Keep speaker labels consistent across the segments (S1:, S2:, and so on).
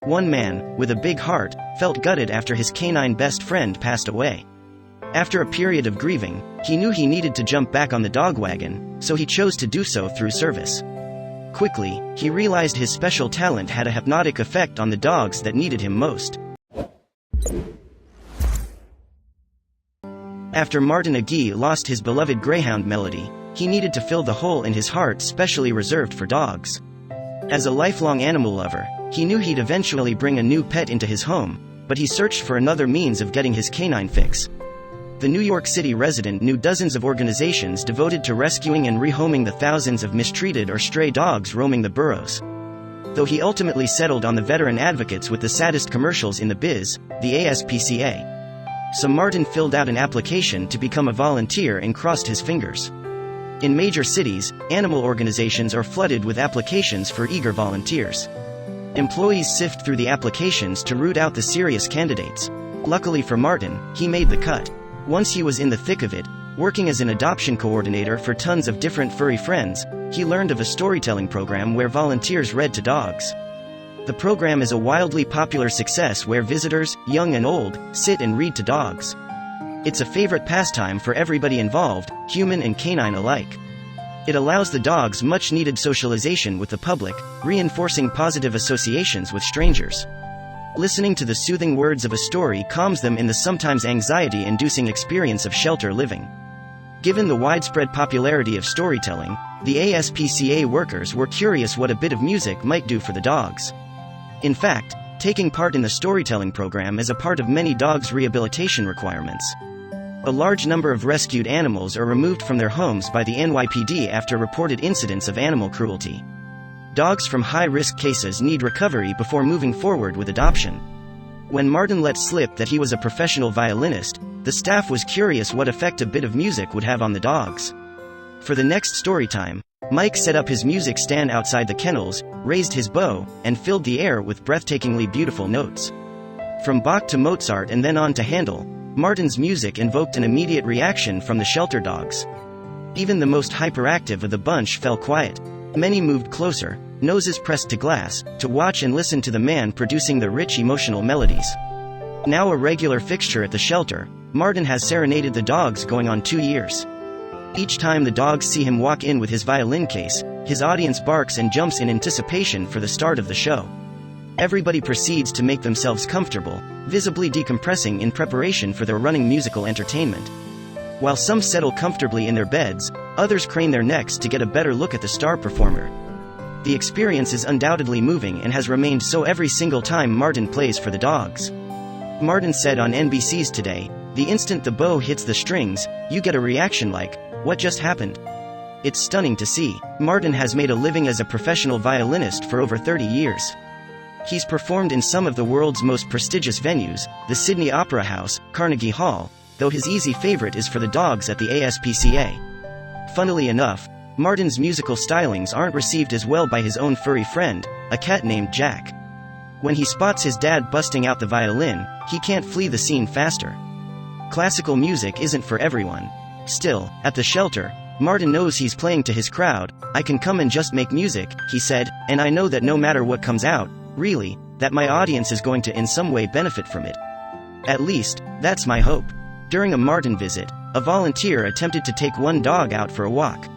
S1: One man, with a big heart, felt gutted after his canine best friend passed away. After a period of grieving, he knew he needed to jump back on the dog wagon, so he chose to do so through service. Quickly, he realized his special talent had a hypnotic effect on the dogs that needed him most. After Martin Agee lost his beloved greyhound Melody, he needed to fill the hole in his heart specially reserved for dogs. As a lifelong animal lover, he knew he'd eventually bring a new pet into his home, but he searched for another means of getting his canine fix. The New York City resident knew dozens of organizations devoted to rescuing and rehoming the thousands of mistreated or stray dogs roaming the boroughs. Though he ultimately settled on the veteran advocates with the saddest commercials in the biz, the ASPCA. So Martin filled out an application to become a volunteer and crossed his fingers. In major cities, animal organizations are flooded with applications for eager volunteers. Employees sift through the applications to root out the serious candidates. Luckily for Martin, he made the cut. Once he was in the thick of it, working as an adoption coordinator for tons of different furry friends, he learned of a storytelling program where volunteers read to dogs. The program is a wildly popular success where visitors, young and old, sit and read to dogs. It's a favorite pastime for everybody involved, human and canine alike. It allows the dogs much-needed socialization with the public, reinforcing positive associations with strangers. Listening to the soothing words of a story calms them in the sometimes anxiety-inducing experience of shelter living. Given the widespread popularity of storytelling, the ASPCA workers were curious what a bit of music might do for the dogs. In fact, taking part in the storytelling program is a part of many dogs' rehabilitation requirements. A large number of rescued animals are removed from their homes by the NYPD after reported incidents of animal cruelty. Dogs from high-risk cases need recovery before moving forward with adoption. When Martin let slip that he was a professional violinist, the staff was curious what effect a bit of music would have on the dogs. For the next story time, Mike set up his music stand outside the kennels, raised his bow, and filled the air with breathtakingly beautiful notes. From Bach to Mozart and then on to Handel, Martin's music invoked an immediate reaction from the shelter dogs. Even the most hyperactive of the bunch fell quiet. Many moved closer, noses pressed to glass, to watch and listen to the man producing the rich emotional melodies. Now a regular fixture at the shelter, Martin has serenaded the dogs going on 2 years. Each time the dogs see him walk in with his violin case, his audience barks and jumps in anticipation for the start of the show. Everybody proceeds to make themselves comfortable, visibly decompressing in preparation for their running musical entertainment. While some settle comfortably in their beds, others crane their necks to get a better look at the star performer. The experience is undoubtedly moving and has remained so every single time Martin plays for the dogs. Martin said on NBC's Today, "The instant the bow hits the strings, you get a reaction like, 'What just happened?' It's stunning to see." Martin has made a living as a professional violinist for over 30 years. He's performed in some of the world's most prestigious venues, the Sydney Opera House, Carnegie Hall, though his easy favorite is for the dogs at the ASPCA. Funnily enough, Martin's musical stylings aren't received as well by his own furry friend, a cat named Jack. When he spots his dad busting out the violin, he can't flee the scene faster. Classical music isn't for everyone. Still, at the shelter, Martin knows he's playing to his crowd. "I can come and just make music," he said, "and I know that no matter what comes out, really, that my audience is going to in some way benefit from it. At least, that's my hope." During a Martin visit, a volunteer attempted to take one dog out for a walk.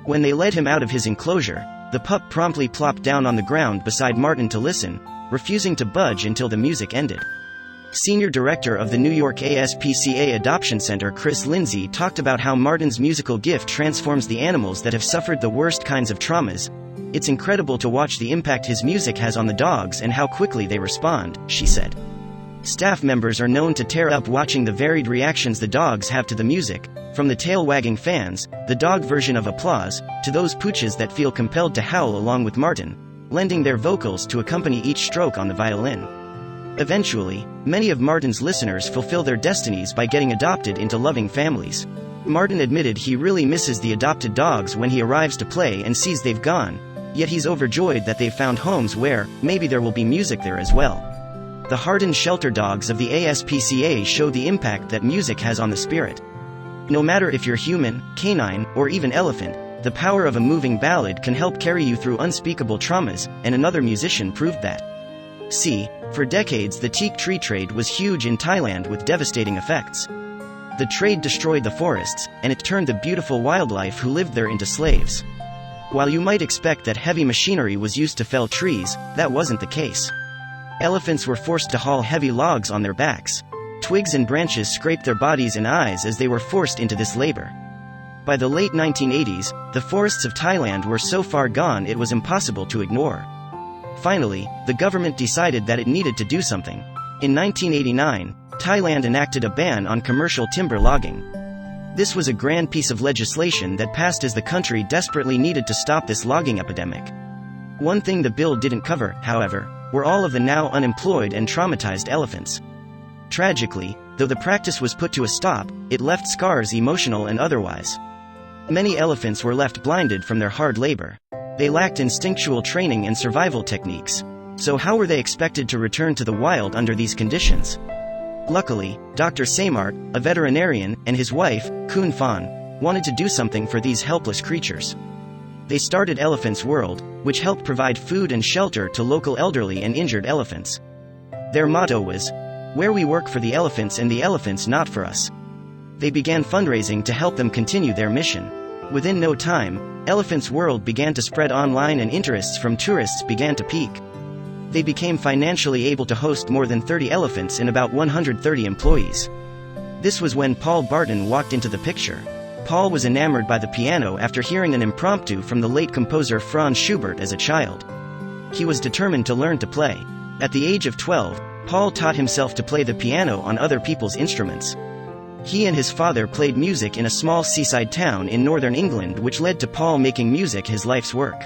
S1: When they led him out of his enclosure, the pup promptly plopped down on the ground beside Martin to listen, refusing to budge until the music ended. Senior Director of the New York ASPCA Adoption Center Chris Lindsay talked about how Martin's musical gift transforms the animals that have suffered the worst kinds of traumas. "It's incredible to watch the impact his music has on the dogs and how quickly they respond," she said. Staff members are known to tear up watching the varied reactions the dogs have to the music, from the tail-wagging fans, the dog version of applause, to those pooches that feel compelled to howl along with Martin, lending their vocals to accompany each stroke on the violin. Eventually, many of Martin's listeners fulfill their destinies by getting adopted into loving families. Martin admitted he really misses the adopted dogs when he arrives to play and sees they've gone, yet he's overjoyed that they've found homes where, maybe there will be music there as well. The hardened shelter dogs of the ASPCA show the impact that music has on the spirit. No matter if you're human, canine, or even elephant, the power of a moving ballad can help carry you through unspeakable traumas, and another musician proved that. For decades the teak tree trade was huge in Thailand with devastating effects. The trade destroyed the forests, and it turned the beautiful wildlife who lived there into slaves. While you might expect that heavy machinery was used to fell trees, that wasn't the case. Elephants were forced to haul heavy logs on their backs. Twigs and branches scraped their bodies and eyes as they were forced into this labor. By the late 1980s, the forests of Thailand were so far gone it was impossible to ignore. Finally, the government decided that it needed to do something. In 1989, Thailand enacted a ban on commercial timber logging. This was a grand piece of legislation that passed as the country desperately needed to stop this logging epidemic. One thing the bill didn't cover, however, were all of the now unemployed and traumatized elephants. Tragically, though the practice was put to a stop, it left scars emotional and otherwise. Many elephants were left blinded from their hard labor. They lacked instinctual training and survival techniques. So how were they expected to return to the wild under these conditions? Luckily, Dr. Samart, a veterinarian, and his wife, Kun Phan, wanted to do something for these helpless creatures. They started Elephants World, which helped provide food and shelter to local elderly and injured elephants. Their motto was, "Where we work for the elephants and the elephants not for us." They began fundraising to help them continue their mission. Within no time, Elephants World began to spread online and interests from tourists began to peak. They became financially able to host more than 30 elephants and about 130 employees. This was when Paul Barton walked into the picture. Paul was enamored by the piano after hearing an impromptu from the late composer Franz Schubert as a child. He was determined to learn to play. At the age of 12, Paul taught himself to play the piano on other people's instruments. He and his father played music in a small seaside town in northern England, which led to Paul making music his life's work.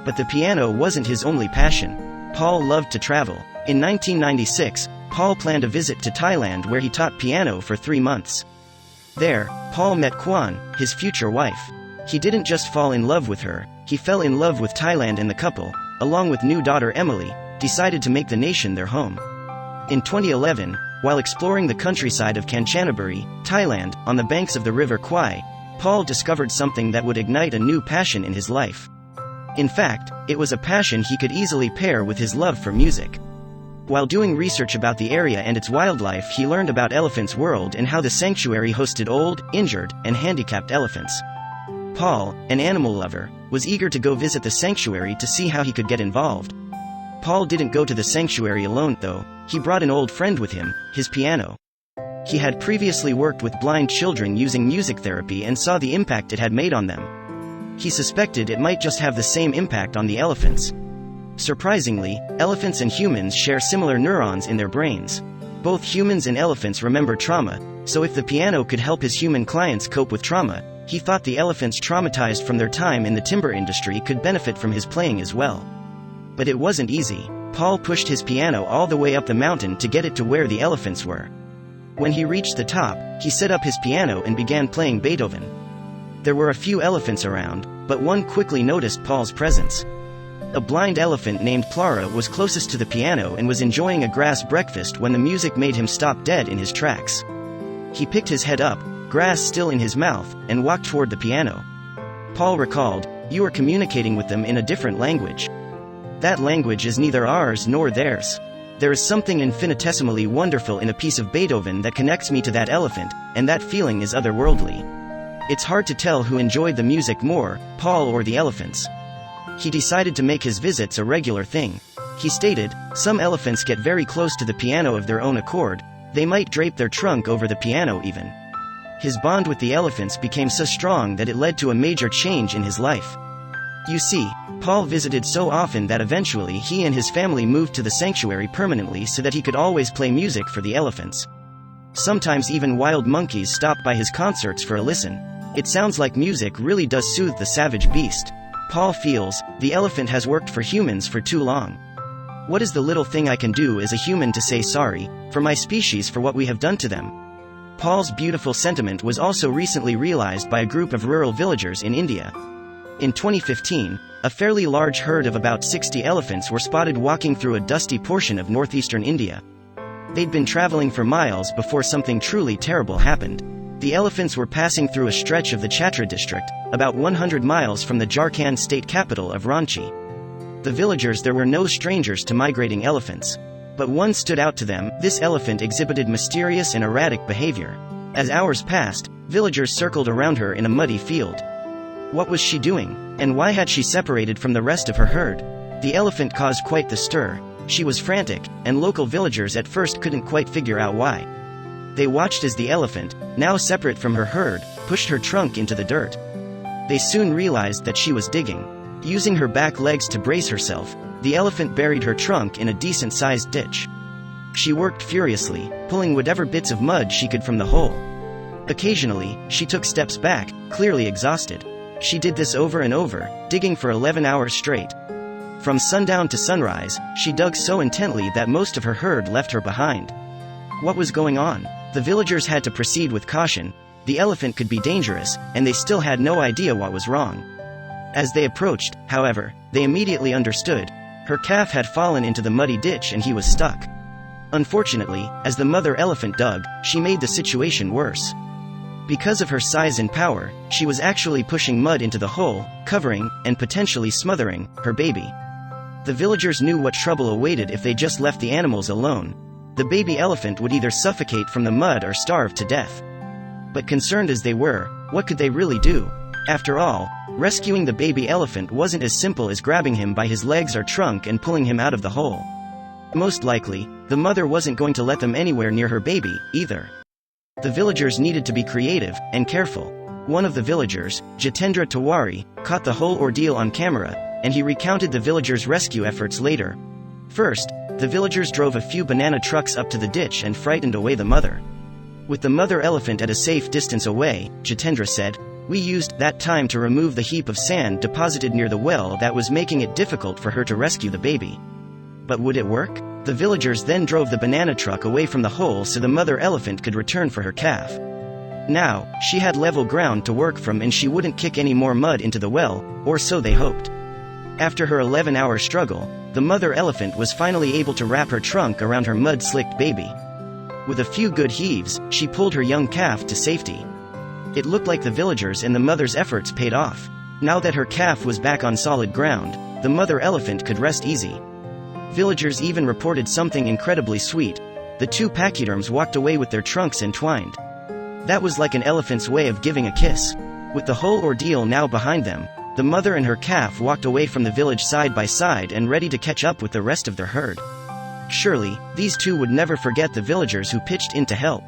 S1: But the piano wasn't his only passion. Paul loved to travel. In 1996, Paul planned a visit to Thailand where he taught piano for 3 months. There, Paul met Kwan, his future wife. He didn't just fall in love with her, he fell in love with Thailand, and the couple, along with new daughter Emily, decided to make the nation their home. In 2011, while exploring the countryside of Kanchanaburi, Thailand, on the banks of the river Kwai, Paul discovered something that would ignite a new passion in his life. In fact, it was a passion he could easily pair with his love for music. While doing research about the area and its wildlife, he learned about Elephants World and how the sanctuary hosted old, injured, and handicapped elephants. Paul, an animal lover, was eager to go visit the sanctuary to see how he could get involved. Paul didn't go to the sanctuary alone, though. He brought an old friend with him, his piano. He had previously worked with blind children using music therapy and saw the impact it had made on them. He suspected it might just have the same impact on the elephants. Surprisingly, elephants and humans share similar neurons in their brains. Both humans and elephants remember trauma, so if the piano could help his human clients cope with trauma, he thought the elephants traumatized from their time in the timber industry could benefit from his playing as well. But it wasn't easy. Paul pushed his piano all the way up the mountain to get it to where the elephants were. When he reached the top, he set up his piano and began playing Beethoven. There were a few elephants around, but one quickly noticed Paul's presence. A blind elephant named Clara was closest to the piano and was enjoying a grass breakfast when the music made him stop dead in his tracks. He picked his head up, grass still in his mouth, and walked toward the piano. Paul recalled, "You are communicating with them in a different language. That language is neither ours nor theirs. There is something infinitesimally wonderful in a piece of Beethoven that connects me to that elephant, and that feeling is otherworldly." It's hard to tell who enjoyed the music more, Paul or the elephants. He decided to make his visits a regular thing. He stated, "Some elephants get very close to the piano of their own accord. They might drape their trunk over the piano even." His bond with the elephants became so strong that it led to a major change in his life. You see, Paul visited so often that eventually he and his family moved to the sanctuary permanently so that he could always play music for the elephants. Sometimes even wild monkeys stopped by his concerts for a listen. It sounds like music really does soothe the savage beast. Paul feels, the elephant has worked for humans for too long. What is the little thing I can do as a human to say sorry, for my species, for what we have done to them? Paul's beautiful sentiment was also recently realized by a group of rural villagers in India. In 2015, a fairly large herd of about 60 elephants were spotted walking through a dusty portion of northeastern India. They'd been traveling for miles before something truly terrible happened. The elephants were passing through a stretch of the Chhatra district, about 100 miles from the Jharkhand state capital of Ranchi. The villagers there were no strangers to migrating elephants. But one stood out to them. This elephant exhibited mysterious and erratic behavior. As hours passed, villagers circled around her in a muddy field. What was she doing? And why had she separated from the rest of her herd? The elephant caused quite the stir. She was frantic, and local villagers at first couldn't quite figure out why. They watched as the elephant, now separate from her herd, pushed her trunk into the dirt. They soon realized that she was digging. Using her back legs to brace herself, the elephant buried her trunk in a decent-sized ditch. She worked furiously, pulling whatever bits of mud she could from the hole. Occasionally, she took steps back, clearly exhausted. She did this over and over, digging for 11 hours straight. From sundown to sunrise, she dug so intently that most of her herd left her behind. What was going on? The villagers had to proceed with caution. The elephant could be dangerous, and they still had no idea what was wrong. As they approached, however, they immediately understood. Her calf had fallen into the muddy ditch and he was stuck. Unfortunately, as the mother elephant dug, she made the situation worse. Because of her size and power, she was actually pushing mud into the hole, covering, and potentially smothering, her baby. The villagers knew what trouble awaited if they just left the animals alone. The baby elephant would either suffocate from the mud or starve to death. But concerned as they were, what could they really do? After all, rescuing the baby elephant wasn't as simple as grabbing him by his legs or trunk and pulling him out of the hole. Most likely, the mother wasn't going to let them anywhere near her baby, either. The villagers needed to be creative and careful. One of the villagers, Jitendra Tiwari, caught the whole ordeal on camera, and he recounted the villagers' rescue efforts later. First, the villagers drove a few banana trucks up to the ditch and frightened away the mother. With the mother elephant at a safe distance away, Jitendra said, "We used that time to remove the heap of sand deposited near the well that was making it difficult for her to rescue the baby." But would it work? The villagers then drove the banana truck away from the hole so the mother elephant could return for her calf. Now, she had level ground to work from and she wouldn't kick any more mud into the well, or so they hoped. After her 11-hour struggle, the mother elephant was finally able to wrap her trunk around her mud-slicked baby. With a few good heaves, she pulled her young calf to safety. It looked like the villagers and the mother's efforts paid off. Now that her calf was back on solid ground, the mother elephant could rest easy. Villagers even reported something incredibly sweet. The two pachyderms walked away with their trunks entwined. That was like an elephant's way of giving a kiss. With the whole ordeal now behind them, the mother and her calf walked away from the village side by side and ready to catch up with the rest of their herd. Surely, these two would never forget the villagers who pitched in to help.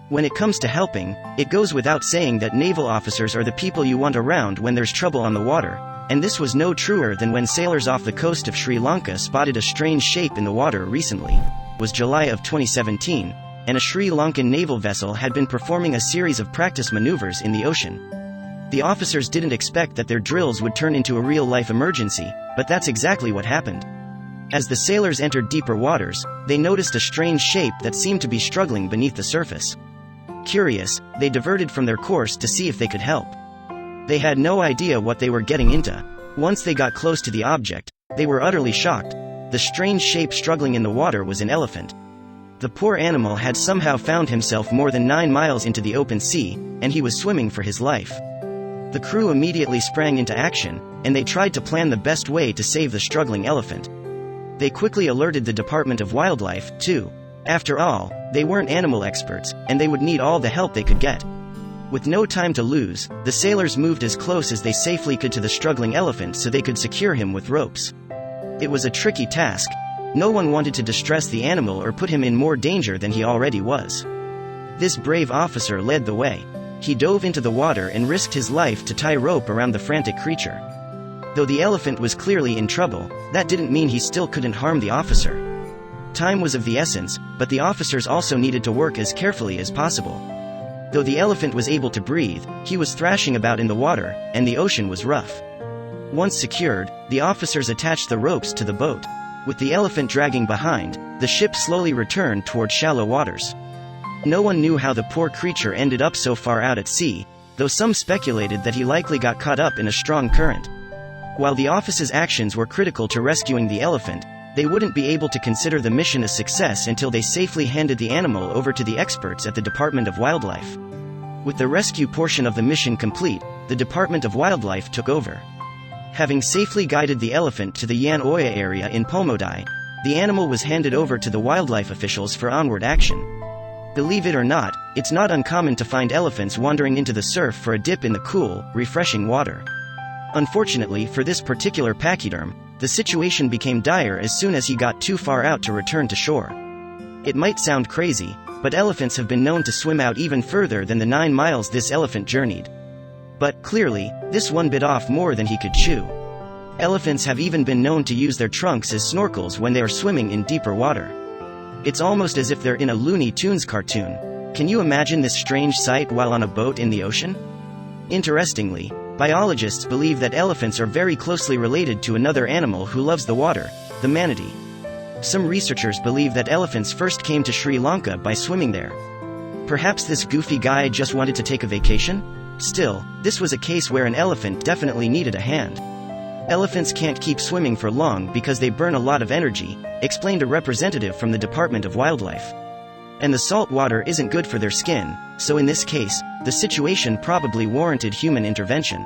S1: When it comes to helping, it goes without saying that naval officers are the people you want around when there's trouble on the water, and this was no truer than when sailors off the coast of Sri Lanka spotted a strange shape in the water recently. It was July of 2017, and a Sri Lankan naval vessel had been performing a series of practice maneuvers in the ocean. The officers didn't expect that their drills would turn into a real-life emergency, but that's exactly what happened. As the sailors entered deeper waters, they noticed a strange shape that seemed to be struggling beneath the surface. Curious, they diverted from their course to see if they could help. They had no idea what they were getting into. Once they got close to the object, they were utterly shocked. The strange shape struggling in the water was an elephant. The poor animal had somehow found himself more than 9 miles into the open sea, and he was swimming for his life. The crew immediately sprang into action, and they tried to plan the best way to save the struggling elephant. They quickly alerted the Department of Wildlife, too. After all, they weren't animal experts, and they would need all the help they could get. With no time to lose, the sailors moved as close as they safely could to the struggling elephant so they could secure him with ropes. It was a tricky task. No one wanted to distress the animal or put him in more danger than he already was. This brave officer led the way. He dove into the water and risked his life to tie rope around the frantic creature. Though the elephant was clearly in trouble, that didn't mean he still couldn't harm the officer. Time was of the essence, but the officers also needed to work as carefully as possible. Though the elephant was able to breathe, he was thrashing about in the water, and the ocean was rough. Once secured, the officers attached the ropes to the boat. With the elephant dragging behind, the ship slowly returned toward shallow waters. No one knew how the poor creature ended up so far out at sea, though some speculated that he likely got caught up in a strong current. While the office's actions were critical to rescuing the elephant, they wouldn't be able to consider the mission a success until they safely handed the animal over to the experts at the Department of Wildlife. With the rescue portion of the mission complete, the Department of Wildlife took over. Having safely guided the elephant to the Yan Oya area in Polmodai, the animal was handed over to the wildlife officials for onward action. Believe it or not, it's not uncommon to find elephants wandering into the surf for a dip in the cool, refreshing water. Unfortunately for this particular pachyderm, the situation became dire as soon as he got too far out to return to shore. It might sound crazy, but elephants have been known to swim out even further than the 9 miles this elephant journeyed. But clearly, this one bit off more than he could chew. Elephants have even been known to use their trunks as snorkels when they are swimming in deeper water. It's almost as if they're in a Looney Tunes cartoon. Can you imagine this strange sight while on a boat in the ocean? Interestingly, biologists believe that elephants are very closely related to another animal who loves the water, the manatee. Some researchers believe that elephants first came to Sri Lanka by swimming there. Perhaps this goofy guy just wanted to take a vacation? Still, this was a case where an elephant definitely needed a hand. Elephants can't keep swimming for long because they burn a lot of energy, explained a representative from the Department of Wildlife. And the salt water isn't good for their skin, so in this case, the situation probably warranted human intervention.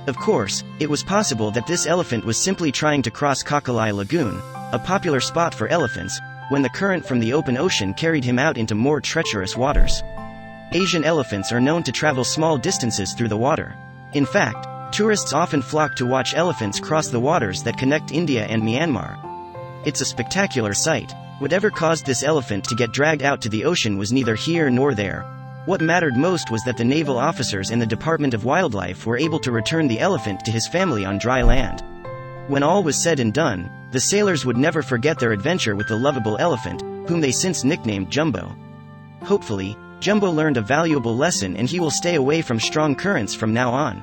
S1: Of course, it was possible that this elephant was simply trying to cross Kakalai Lagoon, a popular spot for elephants, when the current from the open ocean carried him out into more treacherous waters. Asian elephants are known to travel small distances through the water. In fact, tourists often flock to watch elephants cross the waters that connect India and Myanmar. It's a spectacular sight. Whatever caused this elephant to get dragged out to the ocean was neither here nor there. What mattered most was that the naval officers and the Department of Wildlife were able to return the elephant to his family on dry land. When all was said and done, the sailors would never forget their adventure with the lovable elephant, whom they since nicknamed Jumbo. Hopefully, Jumbo learned a valuable lesson and he will stay away from strong currents from now on.